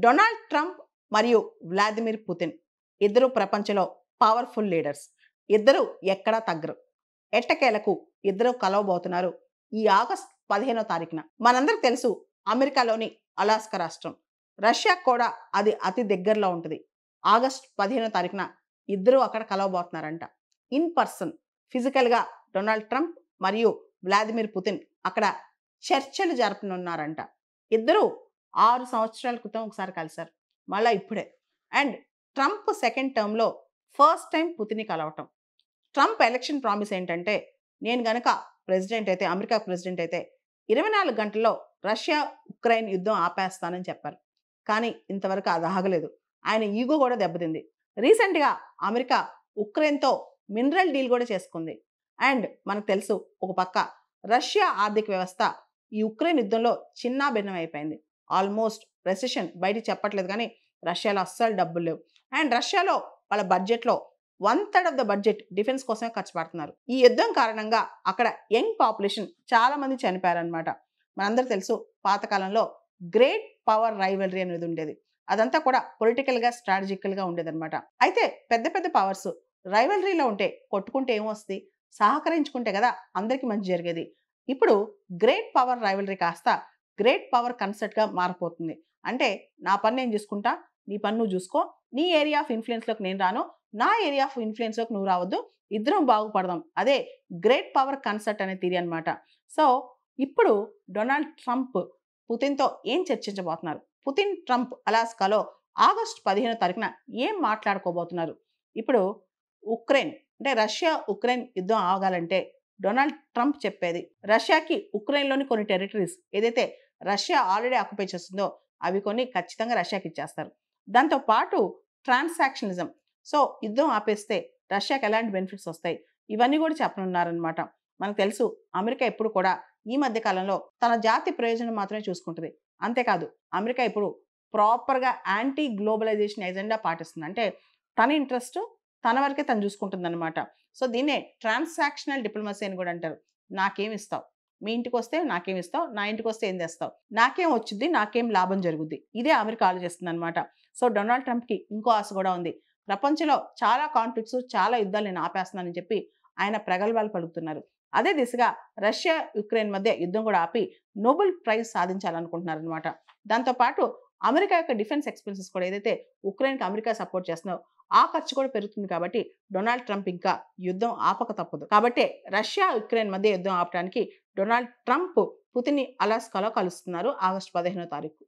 Donald Trump మరియు Vladimir Putin ఇద్దరు ప్రపంచంలో పవర్ఫుల్ లీడర్స్. ఇద్దరు ఎక్కడా తగ్గరు. ఎట్టకేలకు ఇద్దరు కలవబోతున్నారు ఈ ఆగస్ట్ 15వ తారీఖున. మనందరికి తెలుసు అమెరికాలోని అలాస్కా రాష్ట్రం, రష్యా కూడా అది అతి దగ్గరలో ఉంటుంది. ఆగస్ట్ 15వ తారీఖున ఇద్దరు అక్కడ కలవబోతున్నారంట. ఇన్ పర్సన్ ఫిజికల్గా డొనాల్డ్ ట్రంప్ మరియు వ్లాదిమిర్ పుతిన్ అక్కడ చర్చలు జరపనున్నారంట. ఇద్దరు 6 సంవత్సరాల క్రితం ఒకసారి కలిశారు, మళ్ళీ ఇప్పుడే. అండ్ ట్రంప్ సెకండ్ టర్మ్లో ఫస్ట్ టైం పుతిన్ని కలవటం. ట్రంప్ ఎలక్షన్ ప్రామిస్ ఏంటంటే, నేను గనక ప్రెసిడెంట్ అయితే, అమెరికా ప్రెసిడెంట్ అయితే 24 గంటల్లో రష్యా ఉక్రెయిన్ యుద్ధం ఆపేస్తానని చెప్పారు. కానీ ఇంతవరకు అది ఆగలేదు. ఆయన ఈగో కూడా దెబ్బతింది. రీసెంట్గా అమెరికా ఉక్రెయిన్తో మినరల్ డీల్ కూడా చేసుకుంది. అండ్ మనకు తెలుసు ఒక పక్క రష్యా ఆర్థిక వ్యవస్థ ఈ ఉక్రెయిన్ యుద్ధంలో చిన్నా భిన్నం అయిపోయింది. ఆల్మోస్ట్ రెసెషన్, బయటికి చెప్పట్లేదు కానీ రష్యాలో అస్సలు డబ్బులు లేవు. అండ్ రష్యాలో వాళ్ళ బడ్జెట్లో 1/3 ఆఫ్ ద బడ్జెట్ డిఫెన్స్ కోసమే ఖర్చు పెడుతున్నారు. ఈ యుద్ధం కారణంగా అక్కడ యంగ్ పాపులేషన్ చాలా మంది చనిపోయారనమాట. మనందరూ తెలుసు పాతకాలంలో గ్రేట్ పవర్ రైవలరీ అనేది ఉండేది. అదంతా కూడా పొలిటికల్గా స్ట్రాటజికల్గా ఉండేదన్నమాట. అయితే పెద్ద పెద్ద పవర్స్ రైవలరీలో ఉంటే కొట్టుకుంటే ఏమొస్తుంది, సహకరించుకుంటే కదా అందరికీ మంచి జరిగేది. ఇప్పుడు గ్రేట్ పవర్ రైవలరీ కాస్త గ్రేట్ పవర్ కన్సెప్ట్గా మారిపోతుంది. అంటే నా పని నేను చూసుకుంటా, నీ పని నువ్వు చూసుకో, నీ ఏరియా ఆఫ్ ఇన్ఫ్లుయెన్స్లోకి నేను రాను, నా ఏరియా ఆఫ్ ఇన్ఫ్లుయెన్స్లోకి నువ్వు రావద్దు, ఇద్దరం బాగుపడదాం. అదే గ్రేట్ పవర్ కన్సెప్ట్ అనే థియరీ అనమాట. సో ఇప్పుడు డొనాల్డ్ ట్రంప్ పుతిన్తో ఏం చర్చించబోతున్నారు, పుతిన్ ట్రంప్ అలాస్కాలో ఆగస్ట్ 15వ తారీఖున ఏం మాట్లాడుకోబోతున్నారు. ఇప్పుడు ఉక్రెయిన్ అంటే రష్యా ఉక్రెయిన్ యుద్ధం ఆగాలంటే డొనాల్డ్ ట్రంప్ చెప్పేది, రష్యాకి ఉక్రెయిన్లోని కొన్ని టెరిటరీస్ ఏదైతే రష్యా ఆల్రెడీ ఆక్యుపై చేస్తుందో అవి కొన్ని ఖచ్చితంగా రష్యాకి ఇచ్చేస్తారు. దాంతోపాటు ట్రాన్సాక్షనిజం, సో యుద్ధం ఆపేస్తే రష్యాకి ఎలాంటి బెనిఫిట్స్ వస్తాయి, ఇవన్నీ కూడా చెప్పనున్నారనమాట. మనకు తెలుసు అమెరికా ఎప్పుడు కూడా ఈ మధ్య కాలంలో తన జాతి ప్రయోజనం మాత్రమే చూసుకుంటుంది. అంతేకాదు అమెరికా ఇప్పుడు ప్రాపర్గా యాంటీ గ్లోబలైజేషన్ ఎజెండా పాటిస్తుంది. అంటే తన ఇంట్రెస్ట్ తన వరకే తను చూసుకుంటుంది అనమాట. సో దీన్నే ట్రాన్సాక్షనల్ డిప్లొమసీ అని కూడా అంటారు. నాకేం ఇస్తావు, మీ ఇంటికి వస్తే నాకేం ఇస్తావు, నా ఇంటికి వస్తే ఏం తెస్తావు, నాకేం వచ్చింది, నాకేం లాభం జరుగుద్ది, ఇదే అమెరికా ఆలోచిస్తుంది అనమాట. సో డొనాల్డ్ ట్రంప్కి ఇంకో ఆశ కూడా ఉంది. ప్రపంచంలో చాలా కాన్ఫ్లిక్ట్స్, చాలా యుద్ధాలు నేను ఆపేస్తున్నానని చెప్పి ఆయన ప్రగల్భాలు పలుకుతున్నారు. అదే దిశగా రష్యా యుక్రెయిన్ మధ్య యుద్ధం కూడా ఆపి నోబెల్ ప్రైజ్ సాధించాలనుకుంటున్నారు అనమాట. దాంతోపాటు అమెరికా యొక్క డిఫెన్స్ ఎక్స్పెన్సెస్ కూడా ఏదైతే ఉక్రెయిన్కి అమెరికా సపోర్ట్ చేస్తున్నారో ఆ ఖర్చు కూడా పెరుగుతుంది. కాబట్టి డొనాల్డ్ ట్రంప్ ఇంకా యుద్ధం ఆపక తప్పదు. కాబట్టి రష్యా యుక్రెయిన్ మధ్య యుద్ధం ఆపడానికి డొనాల్డ్ ట్రంప్ పుతిన్ని అలాస్కాలో కలుస్తున్నారు ఆగస్టు 15వ తారీఖు.